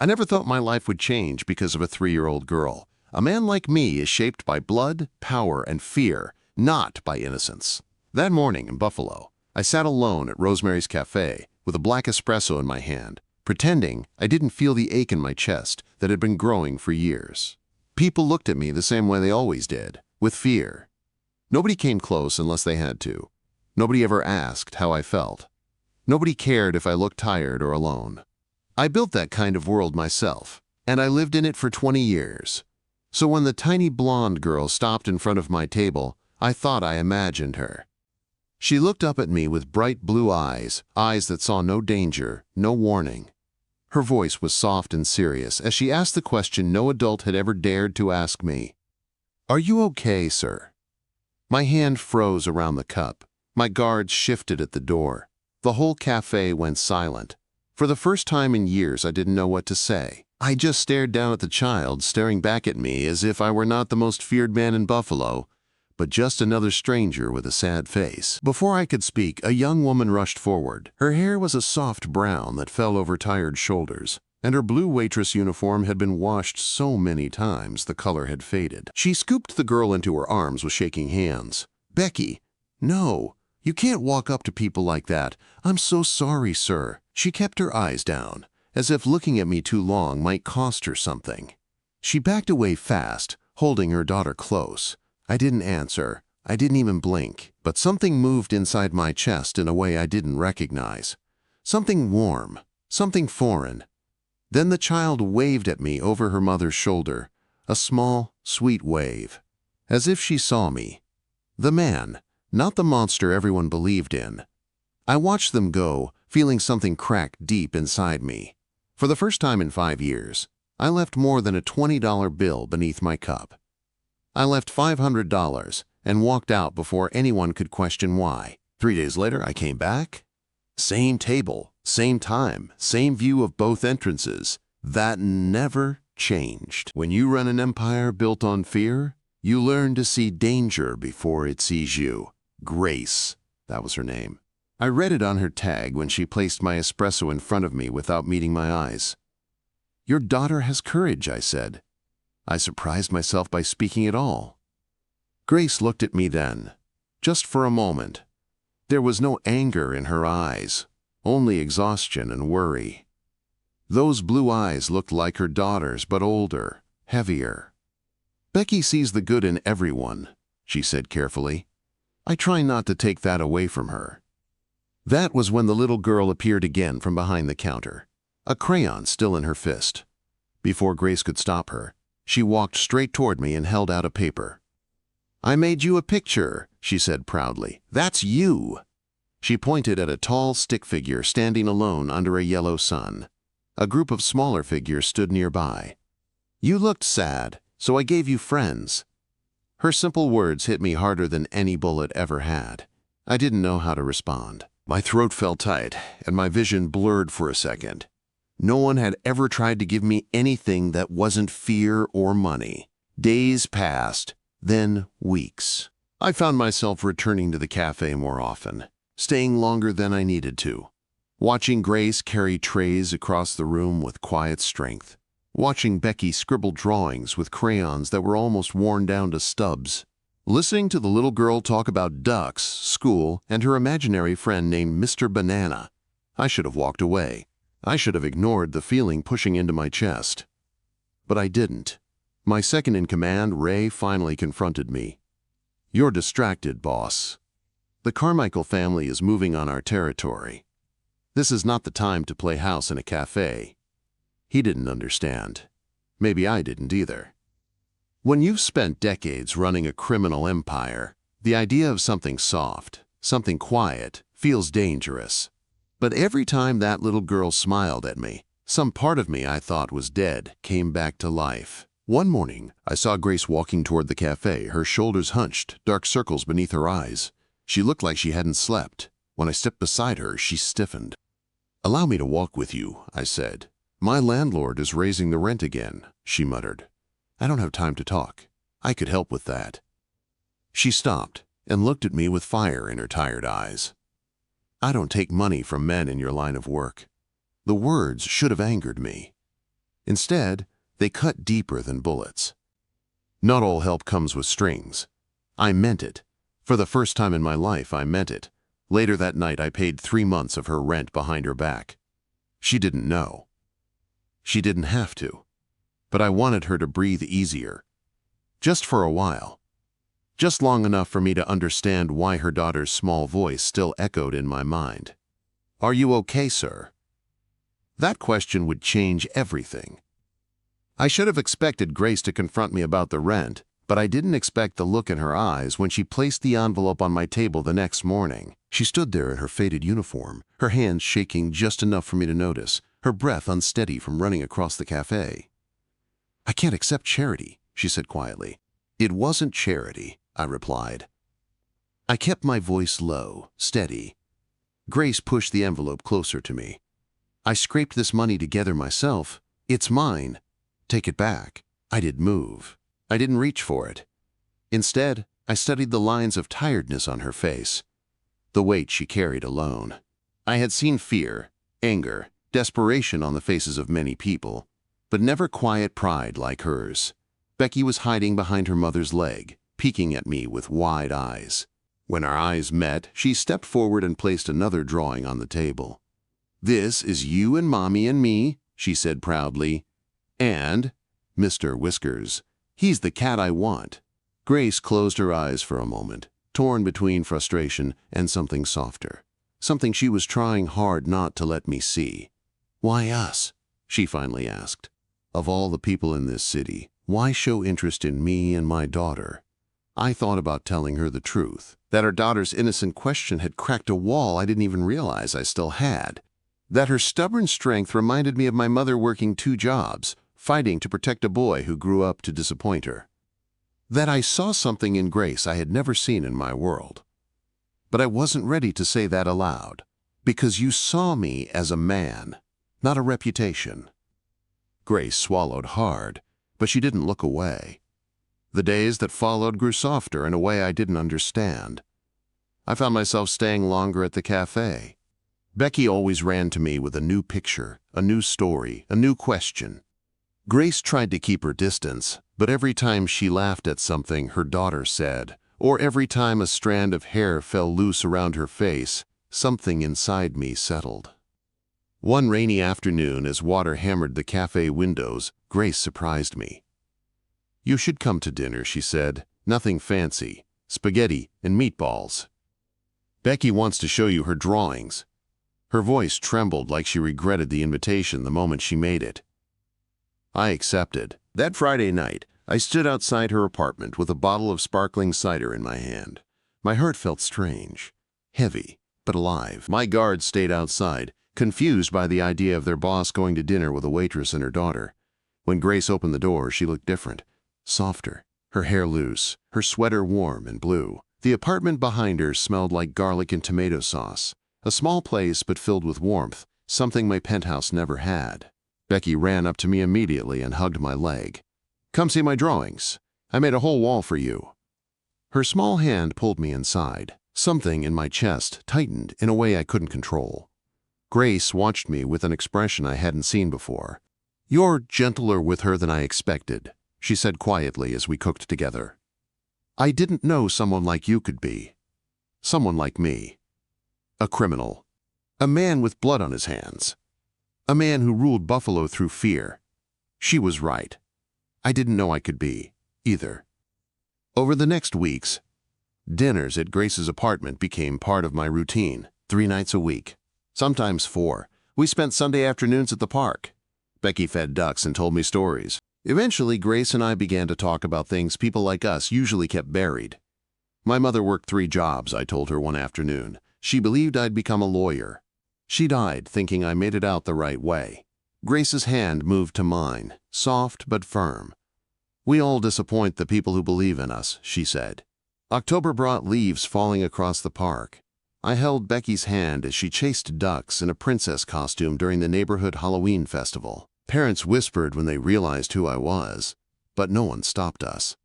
I never thought my life would change because of a 3-year-old girl. A man like me is shaped by blood, power, and fear, not by innocence. That morning in Buffalo, I sat alone at Rosemary's Café with a black espresso in my hand, pretending I didn't feel the ache in my chest that had been growing for years. People looked at me the same way they always did, with fear. Nobody came close unless they had to. Nobody ever asked how I felt. Nobody cared if I looked tired or alone. I built that kind of world myself, and I lived in it for 20 years. So when the tiny blonde girl stopped in front of my table, I thought I imagined her. She looked up at me with bright blue eyes, eyes that saw no danger, no warning. Her voice was soft and serious as she asked the question no adult had ever dared to ask me. "Are you okay, sir?" My hand froze around the cup. My guards shifted at the door. The whole cafe went silent. For the first time in years, I didn't know what to say. I just stared down at the child, staring back at me as if I were not the most feared man in Buffalo, but just another stranger with a sad face. Before I could speak, a young woman rushed forward. Her hair was a soft brown that fell over tired shoulders, and her blue waitress uniform had been washed so many times the color had faded. She scooped the girl into her arms with shaking hands. "Becky, no, you can't walk up to people like that. I'm so sorry, sir." She kept her eyes down, as if looking at me too long might cost her something. She backed away fast, holding her daughter close. I didn't answer. I didn't even blink, but something moved inside my chest in a way I didn't recognize. Something warm, something foreign. Then the child waved at me over her mother's shoulder, a small, sweet wave, as if she saw me. The man, not the monster everyone believed in. I watched them go, feeling something crack deep inside me. For the first time in 5 years, I left more than a $20 bill beneath my cup. I left $500 and walked out before anyone could question why. 3 days later, I came back. Same table, same time, same view of both entrances. That never changed. When you run an empire built on fear, you learn to see danger before it sees you. Grace, that was her name. I read it on her tag when she placed my espresso in front of me without meeting my eyes. "Your daughter has courage," I said. I surprised myself by speaking at all. Grace looked at me then, just for a moment. There was no anger in her eyes, only exhaustion and worry. Those blue eyes looked like her daughter's, but older, heavier. "Becky sees the good in everyone," she said carefully. "I try not to take that away from her." That was when the little girl appeared again from behind the counter, a crayon still in her fist. Before Grace could stop her, she walked straight toward me and held out a paper. "I made you a picture," she said proudly. "That's you." She pointed at a tall stick figure standing alone under a yellow sun. A group of smaller figures stood nearby. "You looked sad, so I gave you friends." Her simple words hit me harder than any bullet ever had. I didn't know how to respond. My throat felt tight, and my vision blurred for a second. No one had ever tried to give me anything that wasn't fear or money. Days passed, then weeks. I found myself returning to the cafe more often, staying longer than I needed to. Watching Grace carry trays across the room with quiet strength. Watching Becky scribble drawings with crayons that were almost worn down to stubs. Listening to the little girl talk about ducks, school, and her imaginary friend named Mr. Banana. I should have walked away. I should have ignored the feeling pushing into my chest. But I didn't. My second-in-command, Ray, finally confronted me. "You're distracted, boss. The Carmichael family is moving on our territory. This is not the time to play house in a cafe." He didn't understand. Maybe I didn't either. When you've spent decades running a criminal empire, the idea of something soft, something quiet, feels dangerous. But every time that little girl smiled at me, some part of me I thought was dead came back to life. One morning, I saw Grace walking toward the cafe, her shoulders hunched, dark circles beneath her eyes. She looked like she hadn't slept. When I stepped beside her, she stiffened. "Allow me to walk with you," I said. "My landlord is raising the rent again," she muttered. "I don't have time to talk. I could help with that." She stopped and looked at me with fire in her tired eyes. "I don't take money from men in your line of work." The words should have angered me. Instead, they cut deeper than bullets. Not all help comes with strings. I meant it. For the first time in my life, I meant it. Later that night, I paid 3 months of her rent behind her back. She didn't know. She didn't have to. But I wanted her to breathe easier. Just for a while. Just long enough for me to understand why her daughter's small voice still echoed in my mind. "Are you okay, sir?" That question would change everything. I should have expected Grace to confront me about the rent, but I didn't expect the look in her eyes when she placed the envelope on my table the next morning. She stood there in her faded uniform, her hands shaking just enough for me to notice, her breath unsteady from running across the cafe. "I can't accept charity," she said quietly. "It wasn't charity," I replied. I kept my voice low, steady. Grace pushed the envelope closer to me. "I scraped this money together myself. It's mine. Take it back." I didn't move. I didn't reach for it. Instead, I studied the lines of tiredness on her face, the weight she carried alone. I had seen fear, anger, desperation on the faces of many people, but never quiet pride like hers. Becky was hiding behind her mother's leg, peeking at me with wide eyes. When our eyes met, she stepped forward and placed another drawing on the table. "This is you and Mommy and me," she said proudly. "And Mr. Whiskers. He's the cat I want." Grace closed her eyes for a moment, torn between frustration and something softer, something she was trying hard not to let me see. "Why us?" she finally asked. "Of all the people in this city, why show interest in me and my daughter?" I thought about telling her the truth, that her daughter's innocent question had cracked a wall I didn't even realize I still had, that her stubborn strength reminded me of my mother working 2 jobs, fighting to protect a boy who grew up to disappoint her. That I saw something in Grace I had never seen in my world. But I wasn't ready to say that aloud, because you saw me as a man, not a reputation. Grace swallowed hard, but she didn't look away. The days that followed grew softer in a way I didn't understand. I found myself staying longer at the cafe. Becky always ran to me with a new picture, a new story, a new question. Grace tried to keep her distance, but every time she laughed at something her daughter said, or every time a strand of hair fell loose around her face, something inside me settled. One rainy afternoon, as water hammered the cafe windows, Grace surprised me. "You should come to dinner," she said. "Nothing fancy. Spaghetti and meatballs. Becky wants to show you her drawings." Her voice trembled like she regretted the invitation the moment she made it. I accepted. That Friday night, I stood outside her apartment with a bottle of sparkling cider in my hand. My heart felt strange, heavy, but alive. My guards stayed outside, confused by the idea of their boss going to dinner with a waitress and her daughter. When Grace opened the door, she looked different, softer, her hair loose, her sweater warm and blue. The apartment behind her smelled like garlic and tomato sauce. A small place, but filled with warmth, something my penthouse never had. Becky ran up to me immediately and hugged my leg. "Come see my drawings. I made a whole wall for you." Her small hand pulled me inside. Something in my chest tightened in a way I couldn't control. Grace watched me with an expression I hadn't seen before. "You're gentler with her than I expected," she said quietly as we cooked together. "I didn't know someone like you could be. Someone like me. A criminal. A man with blood on his hands. A man who ruled Buffalo through fear." She was right. I didn't know I could be, either. Over the next weeks, dinners at Grace's apartment became part of my routine, 3 nights a week, sometimes 4. We spent Sunday afternoons at the park. Becky fed ducks and told me stories. Eventually, Grace and I began to talk about things people like us usually kept buried. My mother worked 3 jobs, I told her one afternoon. She believed I'd become a lawyer. She died thinking I made it out the right way. Grace's hand moved to mine, soft but firm. "We all disappoint the people who believe in us," she said. October brought leaves falling across the park. I held Becky's hand as she chased ducks in a princess costume during the neighborhood Halloween festival. Parents whispered when they realized who I was, but no one stopped us.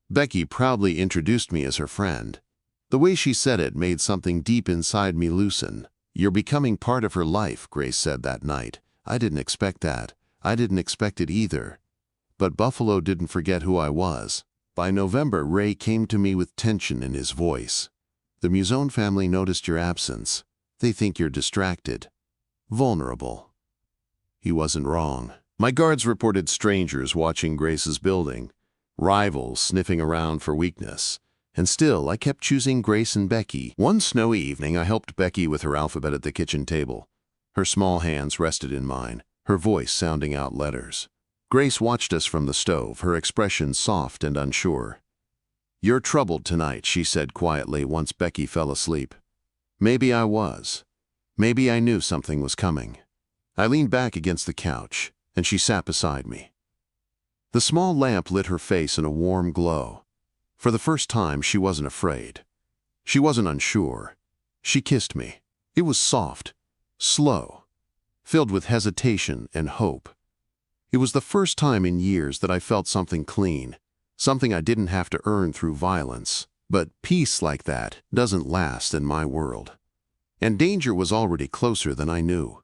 Becky proudly introduced me as her friend. The way she said it made something deep inside me loosen. "You're becoming part of her life," Grace said that night. I didn't expect that. I didn't expect it either. But Buffalo didn't forget who I was. By November, Ray came to me with tension in his voice. The Musone family noticed your absence. They think you're distracted. Vulnerable. He wasn't wrong. My guards reported strangers watching Grace's building, rivals sniffing around for weakness. And still, I kept choosing Grace and Becky. One snowy evening, I helped Becky with her alphabet at the kitchen table. Her small hands rested in mine, her voice sounding out letters. Grace watched us from the stove, her expression soft and unsure. "You're troubled tonight," she said quietly once Becky fell asleep. Maybe I was. Maybe I knew something was coming. I leaned back against the couch, and she sat beside me. The small lamp lit her face in a warm glow. For the first time, she wasn't afraid. She wasn't unsure. She kissed me. It was soft, slow, filled with hesitation and hope. It was the first time in years that I felt something clean, something I didn't have to earn through violence. But peace like that doesn't last in my world. And danger was already closer than I knew.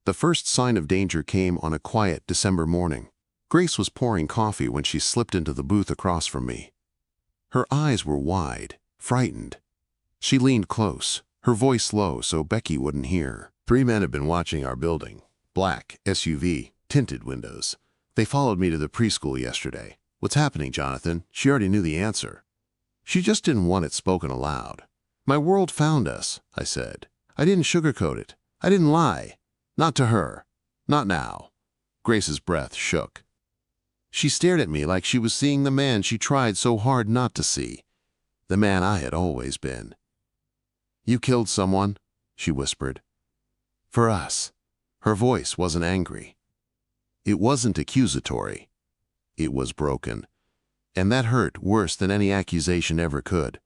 The first sign of danger came on a quiet December morning. Grace was pouring coffee when she slipped into the booth across from me. Her eyes were wide, frightened. She leaned close, her voice low so Becky wouldn't hear. 3 men have been watching our building. Black, SUV, tinted windows. They followed me to the preschool yesterday. "What's happening, Jonathan?" She already knew the answer. She just didn't want it spoken aloud. "My world found us," I said. I didn't sugarcoat it. I didn't lie. Not to her. Not now. Grace's breath shook. She stared at me like she was seeing the man she tried so hard not to see. The man I had always been. "You killed someone," she whispered. "For us." Her voice wasn't angry. It wasn't accusatory. It was broken. And that hurt worse than any accusation ever could.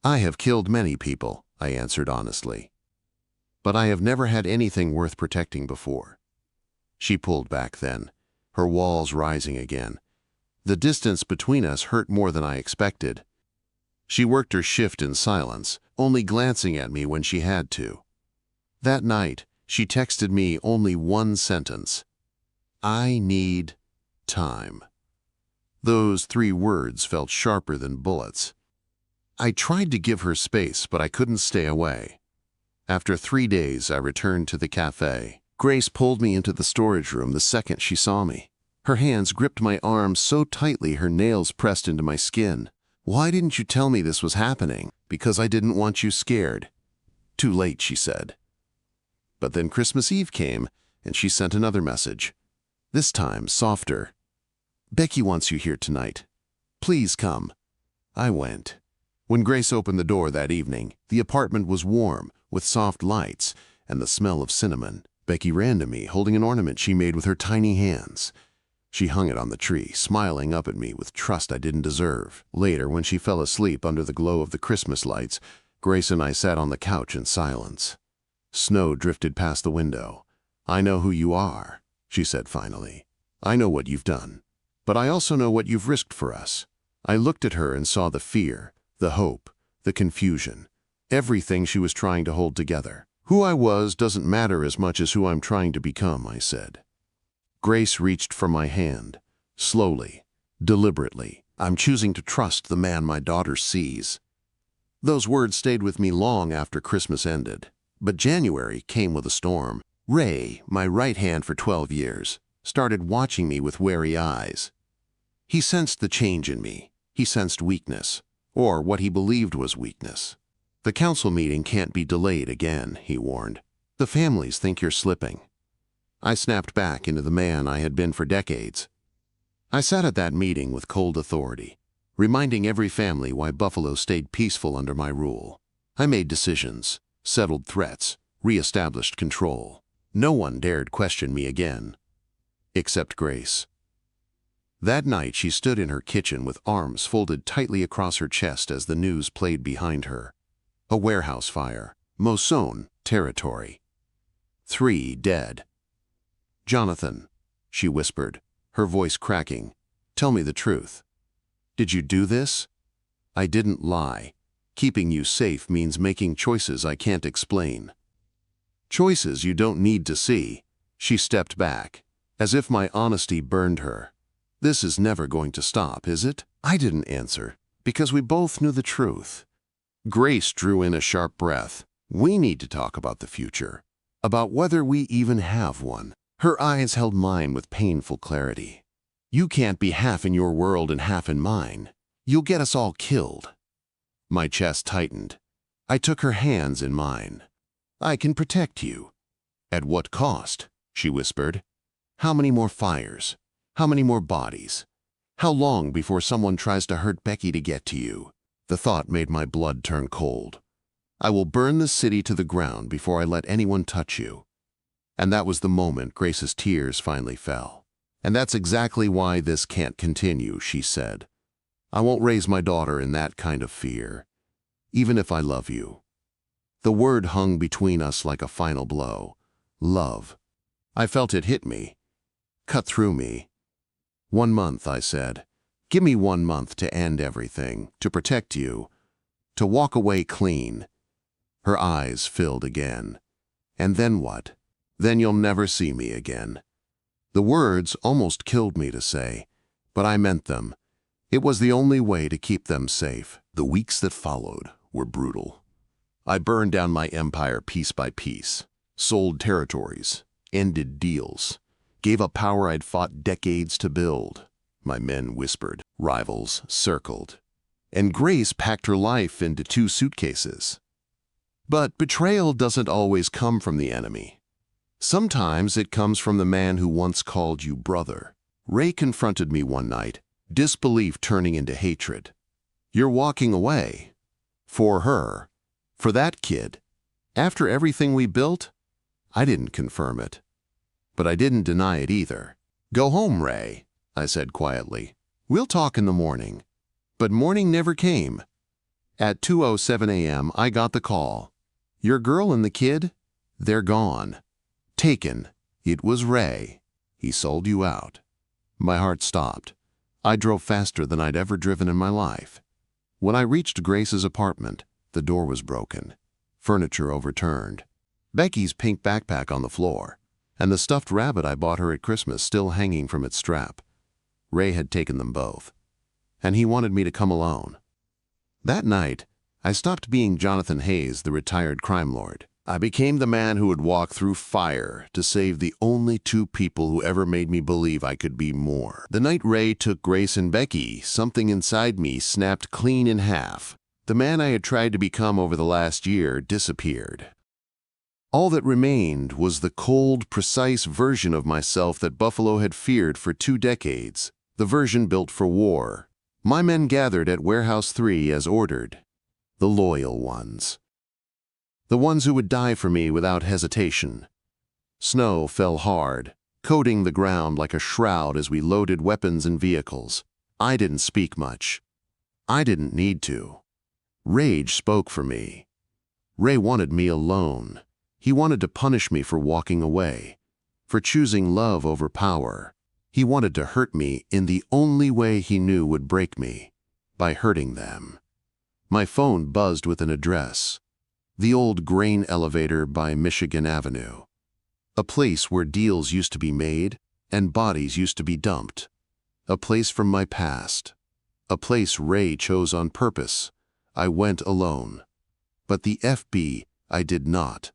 "I have killed many people," I answered honestly. "But I have never had anything worth protecting before." She pulled back then, her walls rising again. The distance between us hurt more than I expected. She worked her shift in silence, only glancing at me when she had to. That night, she texted me only one sentence. "I need time." Those 3 words felt sharper than bullets. I tried to give her space, but I couldn't stay away. After 3 days, I returned to the cafe. Grace pulled me into the storage room the second she saw me. Her hands gripped my arms so tightly her nails pressed into my skin. "Why didn't you tell me this was happening?" "Because I didn't want you scared." "Too late," she said. But then Christmas Eve came, and she sent another message. This time, softer. "Becky wants you here tonight. Please come." I went. When Grace opened the door that evening, the apartment was warm, with soft lights and the smell of cinnamon. Becky ran to me, holding an ornament she made with her tiny hands. She hung it on the tree, smiling up at me with trust I didn't deserve. Later, when she fell asleep under the glow of the Christmas lights, Grace and I sat on the couch in silence. Snow drifted past the window. "I know who you are," she said finally. "I know what you've done. But I also know what you've risked for us." I looked at her and saw the fear, the hope, the confusion, everything she was trying to hold together. "Who I was doesn't matter as much as who I'm trying to become," I said. Grace reached for my hand, slowly, deliberately. "I'm choosing to trust the man my daughter sees." Those words stayed with me long after Christmas ended. But January came with a storm. Ray, my right hand for 12 years, started watching me with wary eyes. He sensed the change in me. He sensed weakness, or what he believed was weakness. "The council meeting can't be delayed again," he warned. "The families think you're slipping." I snapped back into the man I had been for decades. I sat at that meeting with cold authority, reminding every family why Buffalo stayed peaceful under my rule. I made decisions, settled threats, re-established control. No one dared question me again, except Grace. That night she stood in her kitchen with arms folded tightly across her chest as the news played behind her. A warehouse fire. Musone territory. 3 dead. "Jonathan," she whispered, her voice cracking, "tell me the truth. Did you do this?" I didn't lie. Keeping you safe means making choices I can't explain. Choices you don't need to see. She stepped back, as if my honesty burned her. "This is never going to stop, is it?" I didn't answer, because we both knew the truth. Grace drew in a sharp breath. "We need to talk about the future, about whether we even have one." Her eyes held mine with painful clarity. "You can't be half in your world and half in mine. You'll get us all killed." My chest tightened. I took her hands in mine. "I can protect you." "At what cost?" she whispered. "How many more fires? How many more bodies? How long before someone tries to hurt Becky to get to you?" The thought made my blood turn cold. "I will burn the city to the ground before I let anyone touch you." And that was the moment Grace's tears finally fell. "And that's exactly why this can't continue," she said. "I won't raise my daughter in that kind of fear, even if I love you." The word hung between us like a final blow. Love. I felt it hit me, cut through me. "1 month," I said. "Give me 1 month to end everything, to protect you, to walk away clean." Her eyes filled again. "And then what?" "Then you'll never see me again." The words almost killed me to say, but I meant them. It was the only way to keep them safe. The weeks that followed were brutal. I burned down my empire piece by piece, sold territories, ended deals, gave up power I'd fought decades to build. My men whispered, rivals circled, and Grace packed her life into 2 suitcases. But betrayal doesn't always come from the enemy. Sometimes it comes from the man who once called you brother. Ray confronted me one night, disbelief turning into hatred. "You're walking away. For her. For that kid. After everything we built?" I didn't confirm it. But I didn't deny it either. "Go home, Ray," I said quietly. "We'll talk in the morning." But morning never came. At 2:07 a.m., I got the call. "Your girl and the kid? They're gone. Taken. It was Ray. He sold you out." My heart stopped. I drove faster than I'd ever driven in my life. When I reached Grace's apartment, the door was broken, furniture overturned, Becky's pink backpack on the floor, and the stuffed rabbit I bought her at Christmas still hanging from its strap. Ray had taken them both, and he wanted me to come alone. That night, I stopped being Jonathan Hayes, the retired crime lord. I became the man who would walk through fire to save the only 2 people who ever made me believe I could be more. The night Ray took Grace and Becky, something inside me snapped clean in half. The man I had tried to become over the last year disappeared. All that remained was the cold, precise version of myself that Buffalo had feared for 2 decades, the version built for war. My men gathered at Warehouse 3 as ordered. The loyal ones. The ones who would die for me without hesitation. Snow fell hard, coating the ground like a shroud as we loaded weapons and vehicles. I didn't speak much. I didn't need to. Rage spoke for me. Ray wanted me alone. He wanted to punish me for walking away, for choosing love over power. He wanted to hurt me in the only way he knew would break me, by hurting them. My phone buzzed with an address. The old grain elevator by Michigan Avenue. A place where deals used to be made and bodies used to be dumped. A place from my past. A place Ray chose on purpose. I went alone. But the FB, I did not.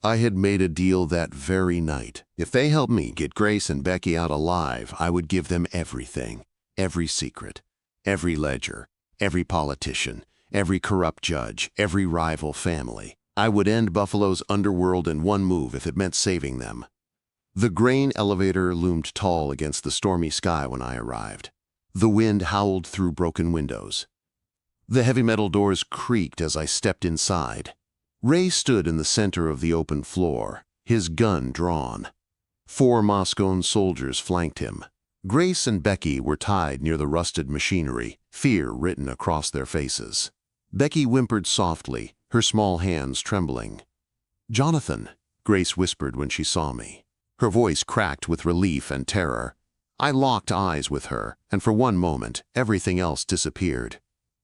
I had made a deal that very night. If they helped me get Grace and Becky out alive, I would give them everything. Every secret. Every ledger. Every politician. Every corrupt judge, every rival family. I would end Buffalo's underworld in one move if it meant saving them. The grain elevator loomed tall against the stormy sky when I arrived. The wind howled through broken windows. The heavy metal doors creaked as I stepped inside. Ray stood in the center of the open floor, his gun drawn. 4 Moscow soldiers flanked him. Grace and Becky were tied near the rusted machinery, fear written across their faces. Becky whimpered softly, her small hands trembling. "Jonathan," Grace whispered when she saw me. Her voice cracked with relief and terror. I locked eyes with her, and for one moment, everything else disappeared.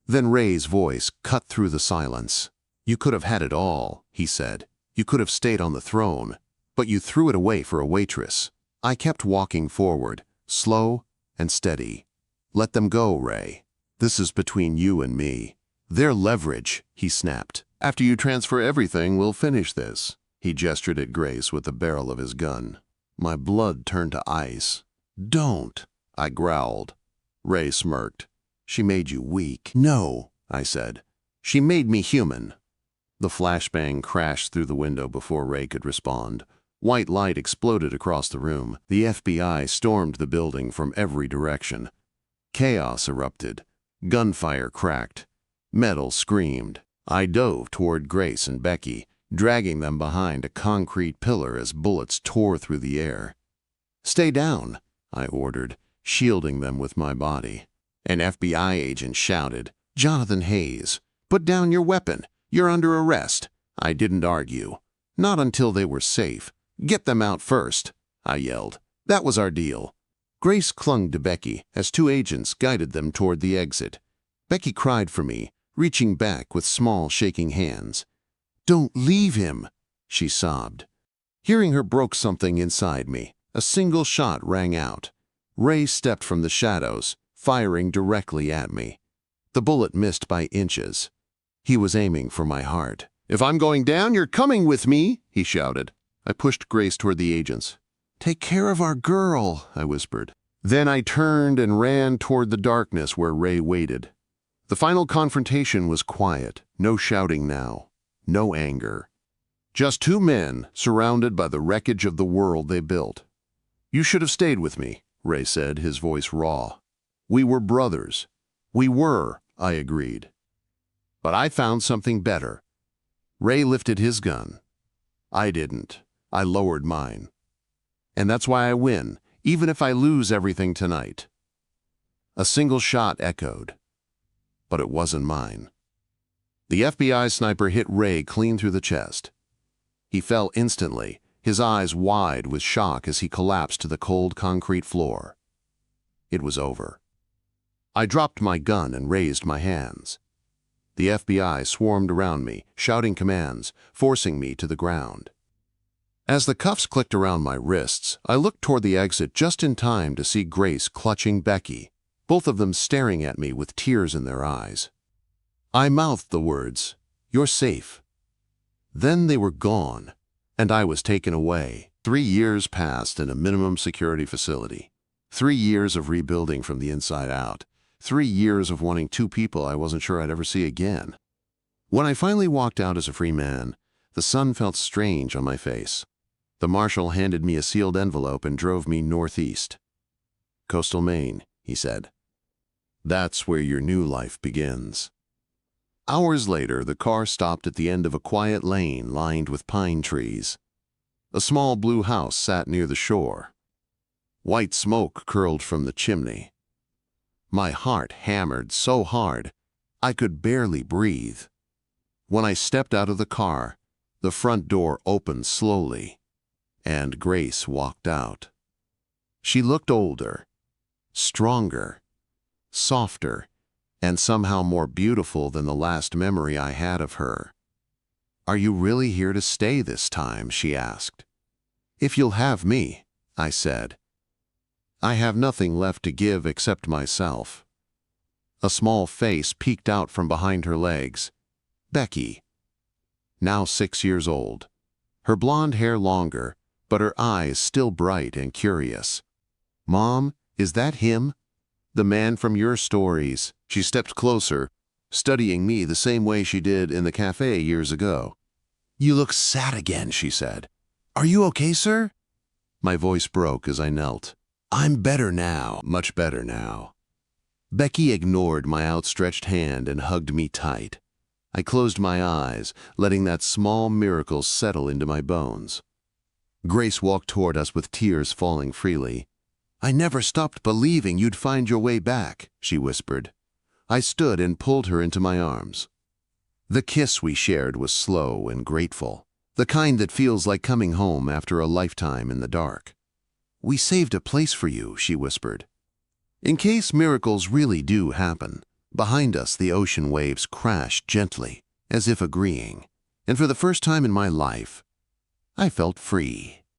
Then Ray's voice cut through the silence. "You could have had it all," he said. "You could have stayed on the throne, but you threw it away for a waitress. I kept walking forward, slow and steady. "Let them go, Ray. This is between you and me." "Their leverage," he snapped. "After you transfer everything, we'll finish this." He gestured at Grace with the barrel of his gun. My blood turned to ice. "Don't," I growled. Ray smirked. "She made you weak." "No," I said. "She made me human." The flashbang crashed through the window before Ray could respond. White light exploded across the room. The FBI stormed the building from every direction. Chaos erupted. Gunfire cracked. Metal screamed. I dove toward Grace and Becky, dragging them behind a concrete pillar as bullets tore through the air. "Stay down," I ordered, shielding them with my body. An FBI agent shouted, "Jonathan Hayes, put down your weapon. You're under arrest." I didn't argue. "Not until they were safe. Get them out first," I yelled. That was our deal. Grace clung to Becky as two agents guided them toward the exit. Becky cried for me, reaching back with small, shaking hands. "Don't leave him," she sobbed. Hearing her broke something inside me. A single shot rang out. Ray stepped from the shadows, firing directly at me. The bullet missed by inches. He was aiming for my heart. "If I'm going down, you're coming with me," he shouted. I pushed Grace toward the agents. "Take care of our girl," I whispered. Then I turned and ran toward the darkness where Ray waited. The final confrontation was quiet. No shouting now. No anger. Just two men surrounded by the wreckage of the world they built. "You should have stayed with me," Ray said, his voice raw. "We were brothers." "We were," I agreed. "But I found something better." Ray lifted his gun. I didn't. I lowered mine. "And that's why I win, even if I lose everything tonight." A single shot echoed. But it wasn't mine. The FBI sniper hit Ray clean through the chest. He fell instantly, his eyes wide with shock as he collapsed to the cold concrete floor. It was over. I dropped my gun and raised my hands. The FBI swarmed around me, shouting commands, forcing me to the ground. As the cuffs clicked around my wrists, I looked toward the exit just in time to see Grace clutching Becky, both of them staring at me with tears in their eyes. I mouthed the words, "You're safe." Then they were gone, and I was taken away. 3 years passed in a minimum security facility. 3 years of rebuilding from the inside out. 3 years of wanting two people I wasn't sure I'd ever see again. When I finally walked out as a free man, the sun felt strange on my face. The marshal handed me a sealed envelope and drove me northeast. "Coastal Maine," he said. "That's where your new life begins." Hours later, the car stopped at the end of a quiet lane lined with pine trees. A small blue house sat near the shore. White smoke curled from the chimney. My heart hammered so hard, I could barely breathe. When I stepped out of the car, the front door opened slowly, and Grace walked out. She looked older, stronger, softer, and somehow more beautiful than the last memory I had of her. "Are you really here to stay this time?" she asked. "If you'll have me," I said. "I have nothing left to give except myself." A small face peeked out from behind her legs. Becky, now 6 years old. Her blonde hair longer, but her eyes still bright and curious. "Mom, is that him? The man from your stories?" She stepped closer, studying me the same way she did in the cafe years ago. "You look sad again," she said. "Are you okay, sir?" My voice broke as I knelt. "I'm better now, much better now." Becky ignored my outstretched hand and hugged me tight. I closed my eyes, letting that small miracle settle into my bones. Grace walked toward us with tears falling freely. "I never stopped believing you'd find your way back," she whispered. I stood and pulled her into my arms. The kiss we shared was slow and grateful, the kind that feels like coming home after a lifetime in the dark. "We saved a place for you," she whispered. In case miracles really do happen. Behind us, the ocean waves crashed gently, as if agreeing, and for the first time in my life, I felt free.